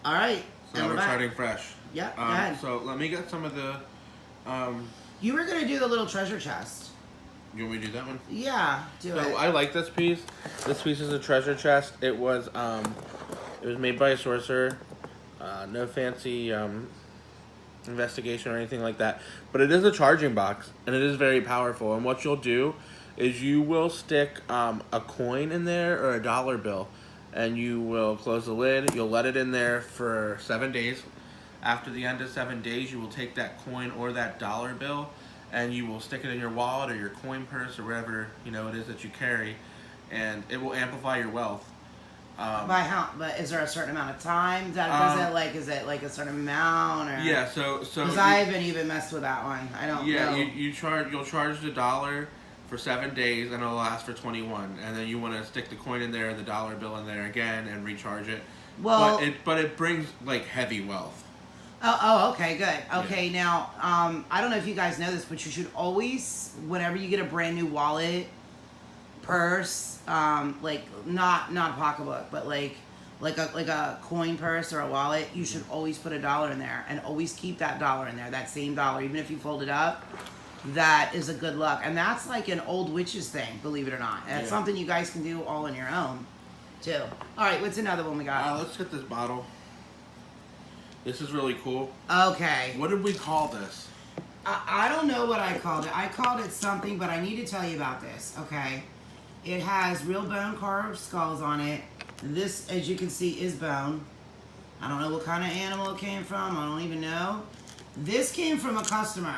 All right. So we're starting fresh. Yep, go ahead. So let me get some of the... You were going to do the little treasure chest. You want me to do that one? Yeah, do it. So I like this piece. This piece is a treasure chest. It was made by a sorcerer. No fancy investigation or anything like that. But it is a charging box, and it is very powerful. And what you'll do is you will stick a coin in there or a dollar bill, and you will close the lid. You'll let it in there for 7 days. After the end of 7 days, you will take that coin or that dollar bill, and you will stick it in your wallet or your coin purse or wherever it is that you carry, and it will amplify your wealth. By how? But is there a certain amount of time that is it like a certain amount? Or? Yeah. So because I haven't even messed with that one. I don't. Yeah. know. You'll charge the dollar for 7 days, and it'll last for 21. And then you want to stick the coin in there, the dollar bill in there again, and recharge it. Well, but it brings like heavy wealth. Oh, okay, good. Okay, Yeah. now, I don't know if you guys know this, but you should always, whenever you get a brand new wallet, purse, like not a pocketbook, but like a coin purse or a wallet, you should always put a dollar in there and always keep that dollar in there, that same dollar, even if you fold it up. That is a good luck, and that's like an old witch's thing, believe it or not. And it's something you guys can do all on your own, too. All right, what's another one we got? Let's get this bottle. This is really cool. Okay. What did we call this? I don't know what I called it. I called it something, but I need to tell you about this, okay? It has real bone carved skulls on it. This, as you can see, is bone. I don't know what kind of animal it came from. I don't even know. This came from a customer.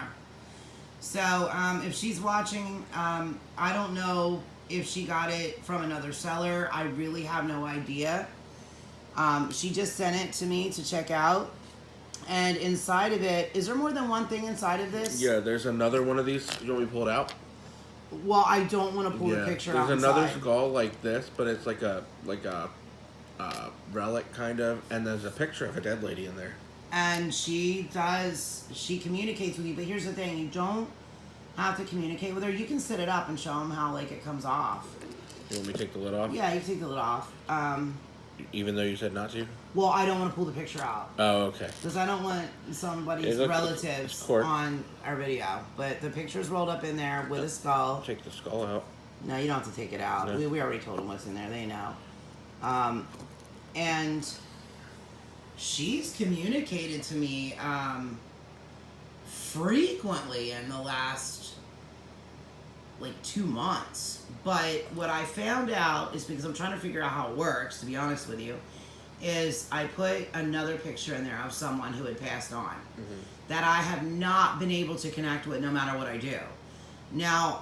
So, if she's watching, I don't know if she got it from another seller. I really have no idea. She just sent it to me to check out. And inside of it, is there more than one thing inside of this? Yeah, there's another one of these. You want me to pull it out? Well, I don't want to pull the picture out. There's another skull like this, but it's like a relic kind of, and there's a picture of a dead lady in there. And she communicates with you, but here's the thing, you don't have to communicate with her. You can set it up and show them how like it comes off. You want me to take the lid off? Yeah, you can take the lid off. Even though you said not to? Well, I don't want to pull the picture out. Oh, okay. Because I don't want somebody's relatives on our video. But the picture's rolled up in there with a skull. Take the skull out. No, you don't have to take it out. No. We already told them what's in there. They know. And she's communicated to me frequently in the last, 2 months. But what I found out is, because I'm trying to figure out how it works, to be honest with you, is I put another picture in there of someone who had passed on that I have not been able to connect with no matter what I do. Now,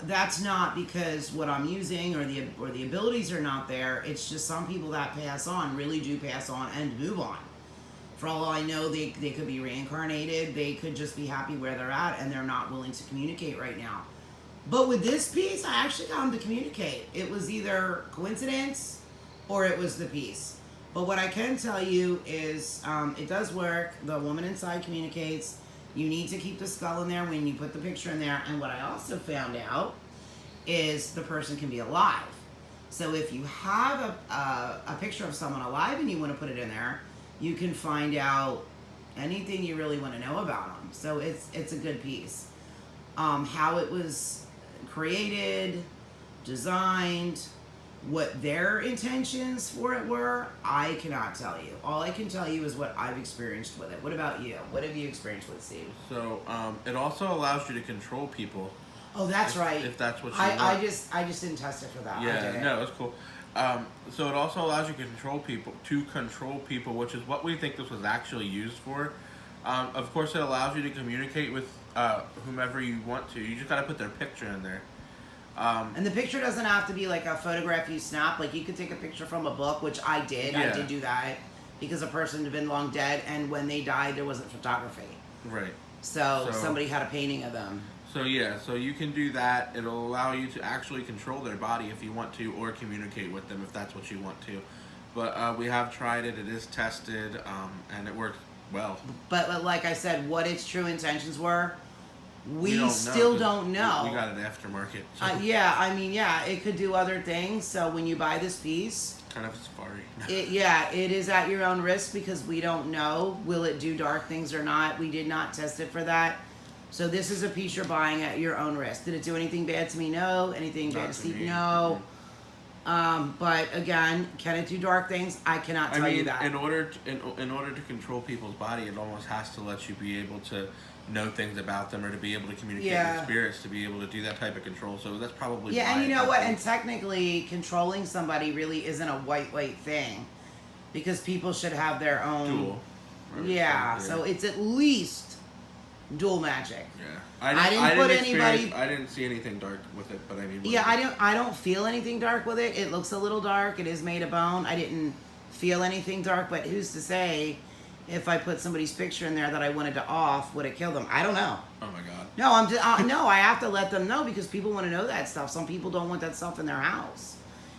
that's not because what I'm using or the abilities are not there. It's just some people that pass on really do pass on and move on. For all I know, they could be reincarnated. They could just be happy where they're at, and they're not willing to communicate right now. But with this piece, I actually got them to communicate. It was either coincidence or it was the piece. But what I can tell you is it does work. The woman inside communicates. You need to keep the skull in there when you put the picture in there. And what I also found out is the person can be alive. So if you have a picture of someone alive and you want to put it in there, you can find out anything you really want to know about them. So it's a good piece. How it was created, designed, what their intentions for it were, I cannot tell you. All I can tell you is what I've experienced with it. What about you? What have you experienced with it, Steve? So, it also allows you to control people. Oh, that's right. If that's what you want. I just didn't test it for that. Yeah, no, it's cool. So it also allows you to control people, which is what we think this was actually used for. Of course, it allows you to communicate with whomever you want to. You just got to put their picture in there. And the picture doesn't have to be like a photograph you snap. Like, you could take a picture from a book, which I did. Yeah. I did do that because a person had been long dead, and when they died, there wasn't photography. Right. So somebody had a painting of them. So you can do that. It'll allow you to actually control their body if you want to, or communicate with them if that's what you want to. But we have tried it. It is tested, and it works well. But like I said, what its true intentions were, we still don't know. We got an aftermarket. So. Yeah, it could do other things. So when you buy this piece, Kind of a safari. It is at your own risk because we don't know. Will it do dark things or not? We did not test it for that. So this is a piece you're buying at your own risk. Did it do anything bad to me? No. Anything bad to Steve? No. But again, can it do dark things? I cannot tell you that. In order to control people's body, it almost has to let you be able to know things about them or to be able to communicate with spirits, to be able to do that type of control. So that's probably and you know what? And technically, controlling somebody really isn't a white thing, because people should have their own dual. Right? So it's at least dual magic. Yeah, I didn't put anybody. I didn't see anything dark with it, but I mean. I don't feel anything dark with it. It looks a little dark. It is made of bone. I didn't feel anything dark, but who's to say? If I put somebody's picture in there that I wanted to off, would it kill them? I don't know. Oh my God. No, I'm just no. I have to let them know because people want to know that stuff. Some people don't want that stuff in their house,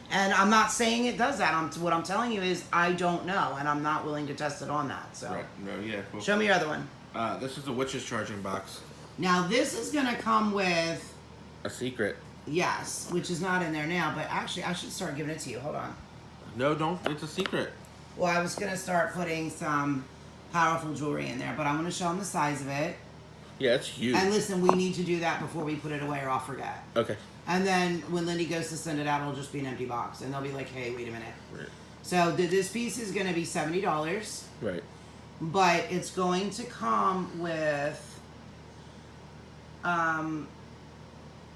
and I'm not saying it does that. What I'm telling you is I don't know, and I'm not willing to test it on that. So. Right. No. Yeah. Cool. Show me your other one. This is a witch's charging box. Now this is gonna come with a secret. Yes, which is not in there now, but actually I should start giving it to you. Hold on. No, don't. It's a secret. Well, I was gonna start putting some powerful jewelry in there, but I'm going to show them the size of it. Yeah, it's huge. And listen, we need to do that before we put it away or I'll forget. Okay. And then when Lindy goes to send it out, it'll just be an empty box. And they'll be like, hey, wait a minute. Right. So this piece is going to be $70. Right. But it's going to come with...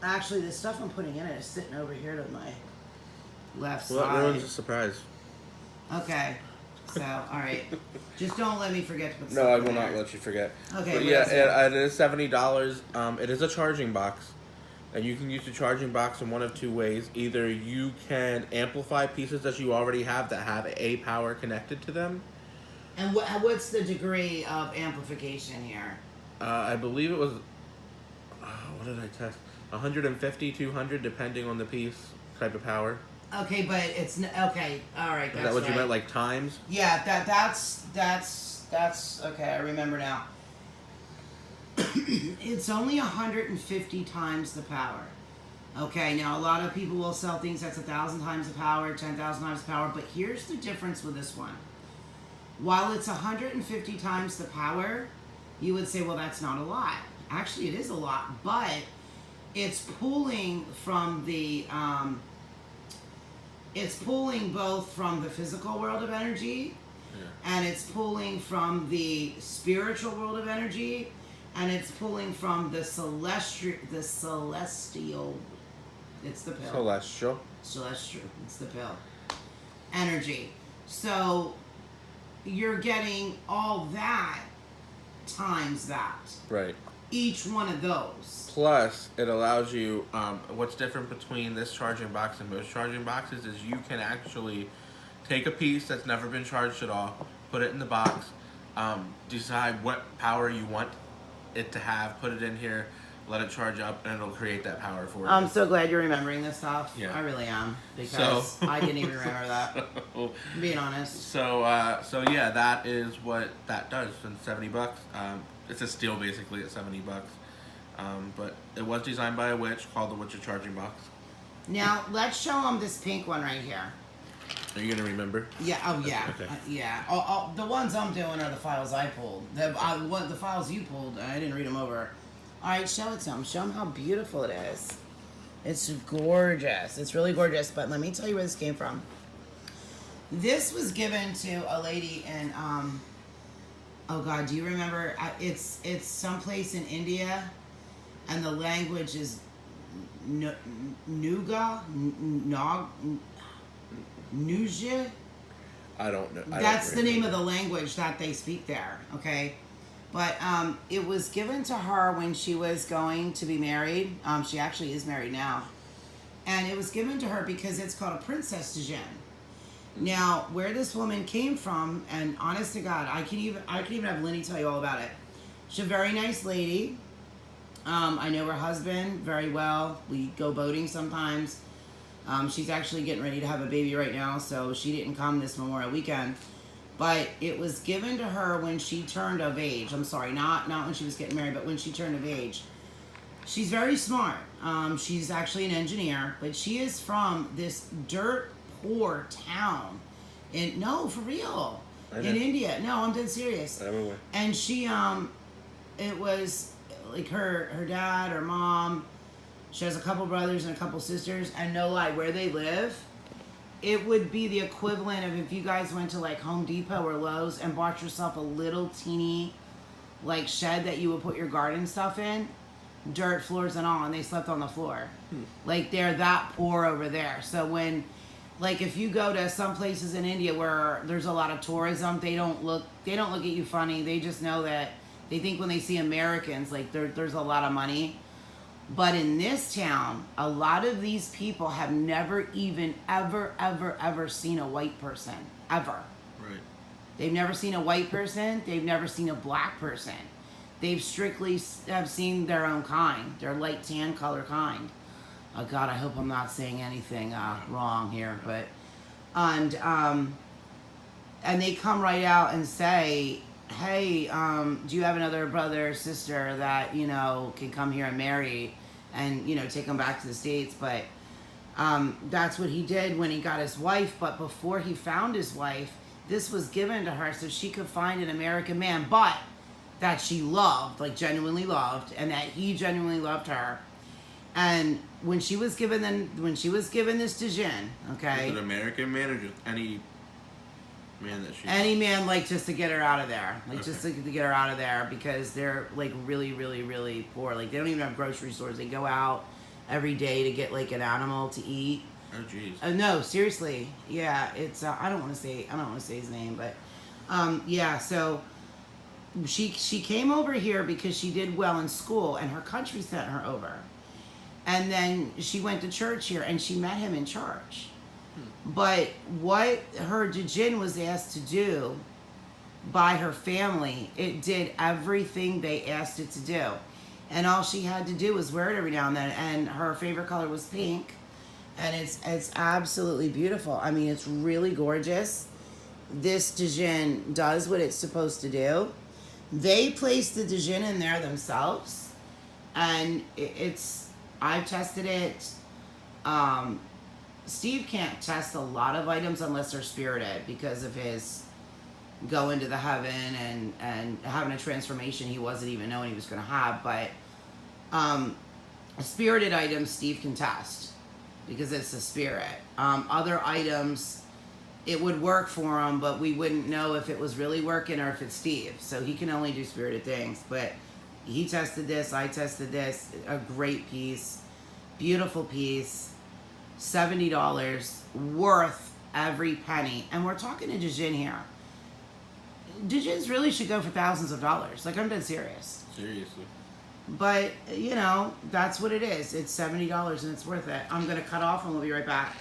actually, the stuff I'm putting in it is sitting over here to my left side. Well, everyone's a surprise. Okay. So, all right. Just don't let me forget to put No, I will not let you forget. Okay. But yeah, it is $70. It is a charging box. And you can use the charging box in one of two ways. Either you can amplify pieces that you already have that have a power connected to them. And what's the degree of amplification here? I believe it was... what did I test? 150, 200, depending on the piece, type of power. Okay, but it's okay. All right, that's Is that what right. you meant, like times? Yeah, that's okay. I remember now. It's only 150 times the power. Okay, now a lot of people will sell things that's 1,000 times the power, 10,000 times the power, but here's the difference with this one. While it's 150 times the power, you would say, well, that's not a lot. Actually, it is a lot, but it's pulling from the it's pulling both from the physical world of energy, and it's pulling from the spiritual world of energy, and it's pulling from the celestial. It's the pill. Celestial. It's the pill. Energy. So you're getting all that times that. Right. Each one of those. Plus, it allows you, what's different between this charging box and most charging boxes is you can actually take a piece that's never been charged at all, put it in the box, decide what power you want it to have, put it in here, let it charge up, and it'll create that power for you. I'm so glad you're remembering this stuff. Yeah. I really am, because I didn't even remember that. Being honest. So yeah, that is what that does. And $70. It's a steal basically at $70. But it was designed by a witch called the Witcher Charging Box. Now let's show them this pink one right here. Are you gonna remember? Yeah. Oh yeah. Okay. Yeah. The ones I'm doing are the files I pulled. The files you pulled, I didn't read them over. All right, show it to them. Show them how beautiful it is. It's gorgeous. It's really gorgeous. But let me tell you where this came from. This was given to a lady in, oh God, do you remember? It's someplace in India, and the language is Nuga. I don't know. That's the name of the language that they speak there. Okay. But it was given to her when she was going to be married. She actually is married now. And it was given to her because it's called a princess de Gin. Now, where this woman came from, and honest to God, I can even have Lenny tell you all about it. She's a very nice lady. I know her husband very well. We go boating sometimes. She's actually getting ready to have a baby right now, so she didn't come this Memorial weekend. But it was given to her when she turned of age. I'm sorry, not when she was getting married, but when she turned of age. She's very smart. She's actually an engineer, but she is from this dirt poor town. No, for real. In India. No, I'm dead serious. Everywhere. And she, it was like her dad, her mom, she has a couple brothers and a couple sisters, and no lie, where they live, it would be the equivalent of if you guys went to like Home Depot or Lowe's and bought yourself a little teeny like shed that you would put your garden stuff in, dirt floors and all, and they slept on the floor. Like they're that poor over there. So when, like if you go to some places in India where there's a lot of tourism, they don't look at you funny. They just know that they think when they see Americans, like there's a lot of money. But in this town, a lot of these people have never even ever seen a white person. Ever. Right. They've never seen a white person. They've never seen a black person. They've strictly have seen their own kind, their light tan color kind. Oh God, I hope I'm not saying anything wrong here, but and they come right out and say, hey, do you have another brother or sister that, you know, can come here and marry and, you know, take them back to the States? But that's what he did when he got his wife. But before he found his wife, this was given to her so she could find an American man, but that she loved, like genuinely loved, and that he genuinely loved her. And when she was given this to Jin, okay? Is it an American man or just any man that she... Any man, like, just to get her out of there. Like, just to get her out of there because they're, like, really, really, really poor. Like, they don't even have grocery stores. They go out every day to get, like, an animal to eat. Oh, jeez. No, seriously. Yeah, it's, I don't want to say his name, but, yeah, so she came over here because she did well in school, and her country sent her over. And then she went to church here, and she met him in church. But what her Jin was asked to do by her family, it did everything they asked it to do. And all she had to do was wear it every now and then. And her favorite color was pink. And it's absolutely beautiful. I mean, it's really gorgeous. This Djinn does what it's supposed to do. They placed the Djinn in there themselves. And I've tested it. Steve can't test a lot of items unless they're spirited because of his going to the heaven and having a transformation he wasn't even knowing he was going to have. But spirited items Steve can test because it's a spirit. Other items, it would work for him, but we wouldn't know if it was really working or if it's Steve. So he can only do spirited things. But he tested this, I tested this. A great piece. Beautiful piece. $70, worth every penny. And we're talking to Djinn here. Djinns really should go for thousands of dollars. Like, I'm dead serious. Seriously. But, you know, that's what it is. It's $70 and it's worth it. I'm going to cut off and we'll be right back.